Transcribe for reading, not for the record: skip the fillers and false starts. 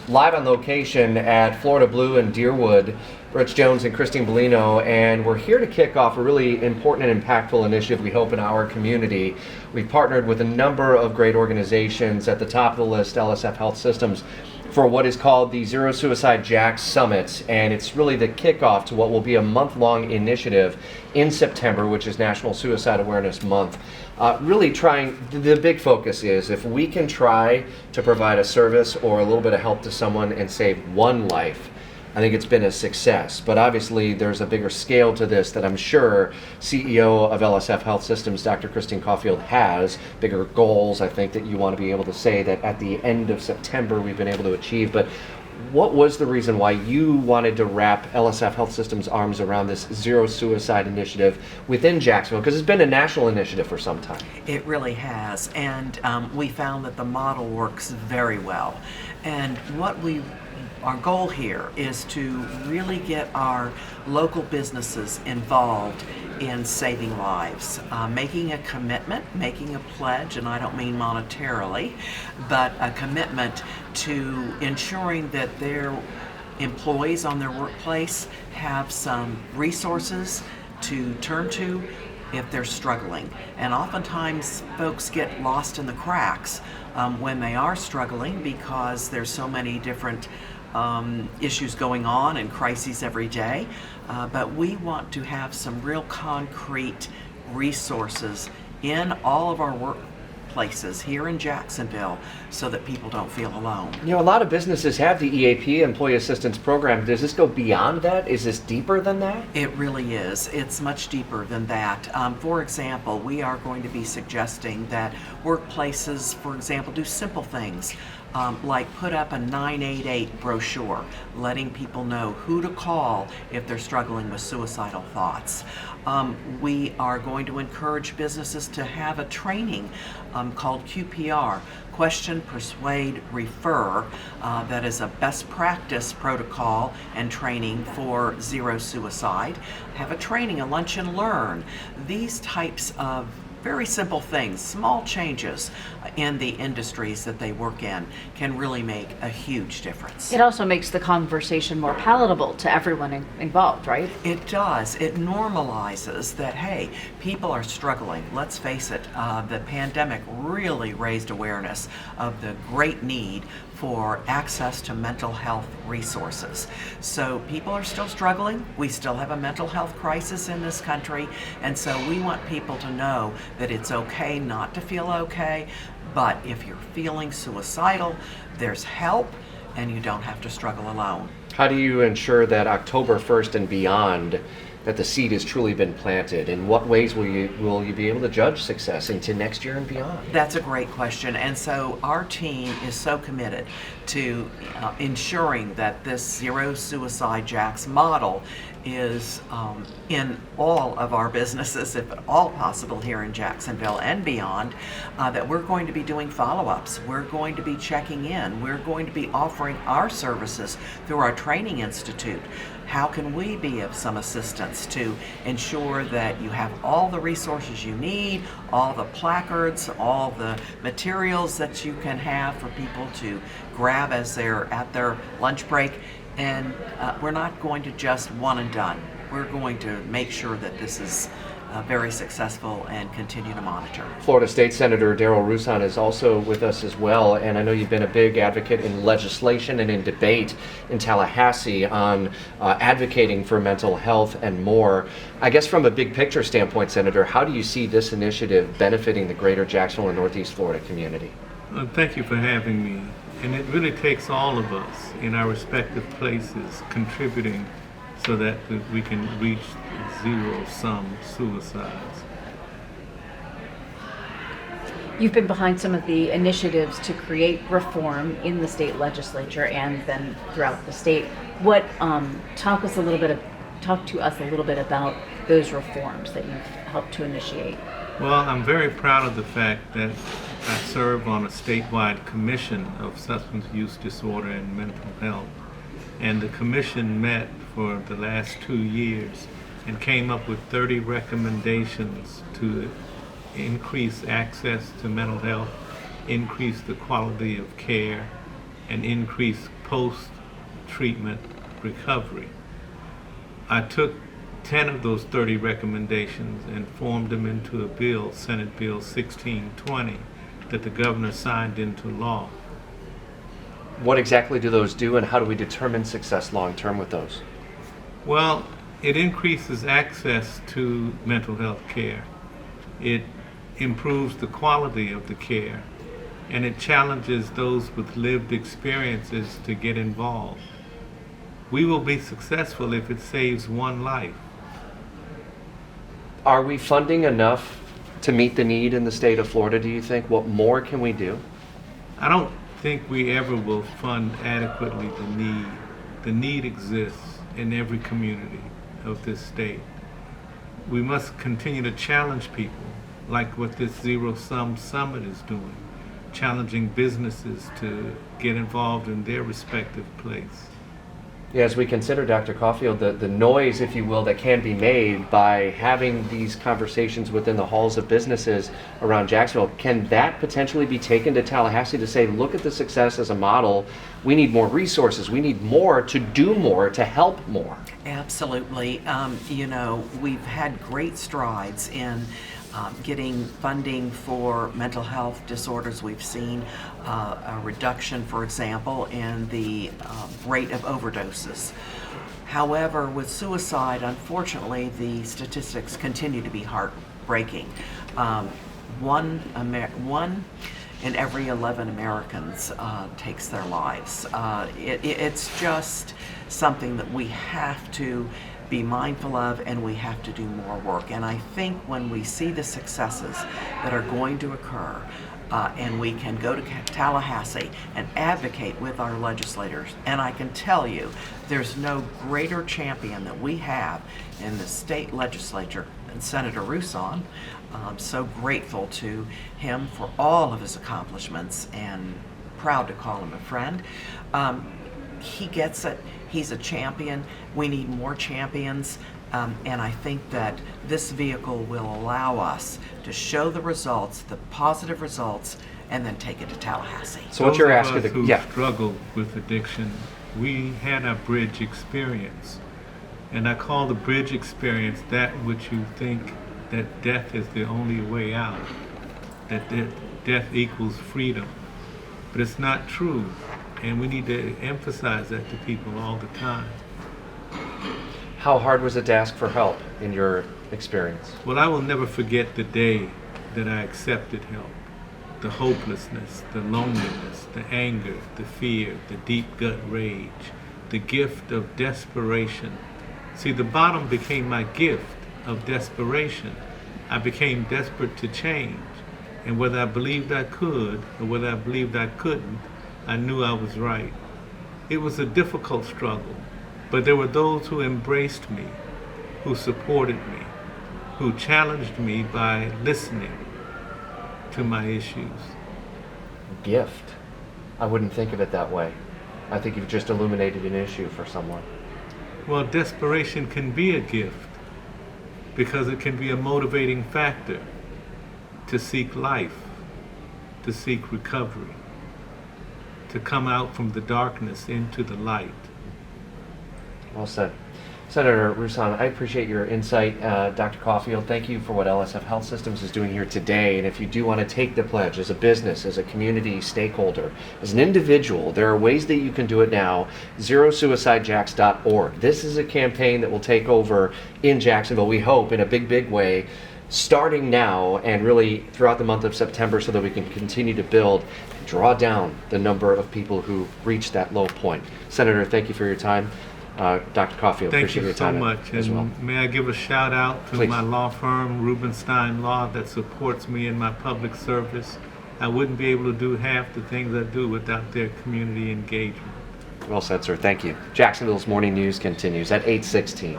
live on location at Florida Blue in Deerwood, Rich Jones and Christine Bellino, and we're here to kick off a really important and impactful initiative we hope in our community. We've partnered with a number of great organizations. At the top of the list, LSF Health Systems, for what is called the Zero Suicide Jack Summit, and it's really the kickoff to what will be a month-long initiative in September, which is National Suicide Awareness Month. Really trying, the big focus is if we can try to provide a service or a little bit of help to someone and save one life, I think it's been a success. But obviously there's a bigger scale to this that I'm sure CEO of LSF Health Systems, Dr. Christine Cauffield, has bigger goals, I think, that you want to be able to say that at the end of September we've been able to achieve. But what was the reason why you wanted to wrap LSF Health Systems' arms around this Zero Suicide initiative within Jacksonville? Because it's been a national initiative for some time. It really has, and we found that the model works very well. And our goal here is to really get our local businesses involved in saving lives, making a commitment, making a pledge, and I don't mean monetarily, but a commitment to ensuring that their employees on their workplace have some resources to turn to if they're struggling. And oftentimes folks get lost in the cracks when they are struggling because there's so many different issues going on and crises every day, but we want to have some real concrete resources in all of our workplaces here in Jacksonville so that people don't feel alone. You know, a lot of businesses have the EAP, Employee Assistance Program. Does this go beyond that? Is this deeper than that? It really is. It's much deeper than that. For example, we are going to be suggesting that workplaces, for example, do simple things like put up a 988 brochure, letting people know who to call if they're struggling with suicidal thoughts. We are going to encourage businesses to have a training called QPR, Question, Persuade, Refer, that is a best practice protocol and training for zero suicide. Have a training, a lunch and learn. These types of very simple things, small changes in the industries that they work in can really make a huge difference. It also makes the conversation more palatable to everyone involved, right? It does. It normalizes that, hey, people are struggling. Let's face it, the pandemic really raised awareness of the great need for access to mental health resources. So people are still struggling. We still have a mental health crisis in this country, and so we want people to know that it's okay not to feel okay, but if you're feeling suicidal, there's help and you don't have to struggle alone. How do you ensure that October 1st and beyond that the seed has truly been planted? In what ways will you be able to judge success into next year and beyond? That's a great question, and so our team is so committed to ensuring that this Zero Suicide Jacks model is in all of our businesses, if at all possible, here in Jacksonville and beyond, that we're going to be doing follow-ups, we're going to be checking in, we're going to be offering our services through our training institute. How can we be of some assistance to ensure that you have all the resources you need, all the placards, all the materials that you can have for people to grab as they're at their lunch break? And we're not going to just one and done. We're going to make sure that this is very successful and continue to monitor. Florida State Senator Darryl Rouson is also with us as well, and I know you've been a big advocate in legislation and in debate in Tallahassee on advocating for mental health and more. I guess from a big picture standpoint, Senator, how do you see this initiative benefiting the greater Jacksonville and Northeast Florida community? Thank you for having me. And it really takes all of us in our respective places contributing so that we can reach zero-sum suicides. You've been behind some of the initiatives to create reform in the state legislature and then throughout the state. What talk to us a little bit about those reforms that you've helped to initiate. Well, I'm very proud of the fact that I serve on a statewide commission of substance use disorder and mental health. And the commission met for the last 2 years and came up with 30 recommendations to increase access to mental health, increase the quality of care, and increase post-treatment recovery. I took 10 of those 30 recommendations and formed them into a bill, Senate Bill 1620, that the governor signed into law. What exactly do those do, and how do we determine success long term with those? Well, it increases access to mental health care. It improves the quality of the care, and it challenges those with lived experiences to get involved. We will be successful if it saves one life. Are we funding enough to meet the need in the state of Florida, do you think? What more can we do? I don't think we ever will fund adequately the need. The need exists in every community of this state. We must continue to challenge people, like what this Zero Sum Summit is doing, challenging businesses to get involved in their respective place. Yeah, as we consider, Dr. Cauffield, the noise, if you will, that can be made by having these conversations within the halls of businesses around Jacksonville, can that potentially be taken to Tallahassee to say, look at the success as a model, we need more resources, we need more to do more, to help more? Absolutely. We've had great strides in getting funding for mental health disorders. We've seen a reduction, for example, in the rate of overdoses. However, with suicide, unfortunately, the statistics continue to be heartbreaking. One in every 11 Americans takes their lives. It's just something that we have to be mindful of, and we have to do more work. And I think when we see the successes that are going to occur, and we can go to Tallahassee and advocate with our legislators, and I can tell you there's no greater champion that we have in the state legislature than Senator Rouson. I'm so grateful to him for all of his accomplishments and proud to call him a friend. He gets it. He's a champion. We need more champions. And I think that this vehicle will allow us to show the results, the positive results, and then take it to Tallahassee. So what you're asking, Those of us who struggle with addiction, we had a bridge experience. And I call the bridge experience that which you think that death is the only way out, that death equals freedom. But it's not true. And we need to emphasize that to people all the time. How hard was it to ask for help in your experience? Well, I will never forget the day that I accepted help. The hopelessness, the loneliness, the anger, the fear, the deep gut rage, the gift of desperation. See, the bottom became my gift of desperation. I became desperate to change. And whether I believed I could or whether I believed I couldn't, I knew I was right. It was a difficult struggle, but there were those who embraced me, who supported me, who challenged me by listening to my issues. Gift. I wouldn't think of it that way. I think you've just illuminated an issue for someone. Well, desperation can be a gift because it can be a motivating factor to seek life, to seek recovery, to come out from the darkness into the light. Well said. Senator Rouson, I appreciate your insight. Dr. Cauffield, thank you for what LSF Health Systems is doing here today. And if you do want to take the pledge as a business, as a community stakeholder, as an individual, there are ways that you can do it now. ZeroSuicideJax.org. This is a campaign that will take over in Jacksonville, we hope, in a big, big way, starting now and really throughout the month of September, so that we can continue to build and draw down the number of people who reach that low point. Senator, thank you for your time. Dr. Cauffield, Thank appreciate you your so time much. as well. And may I give a shout out to Please. my law firm, Rubenstein Law, that supports me in my public service. I wouldn't be able to do half the things I do without their community engagement. Well said, sir. Thank you. Jacksonville's Morning News continues at 8:16.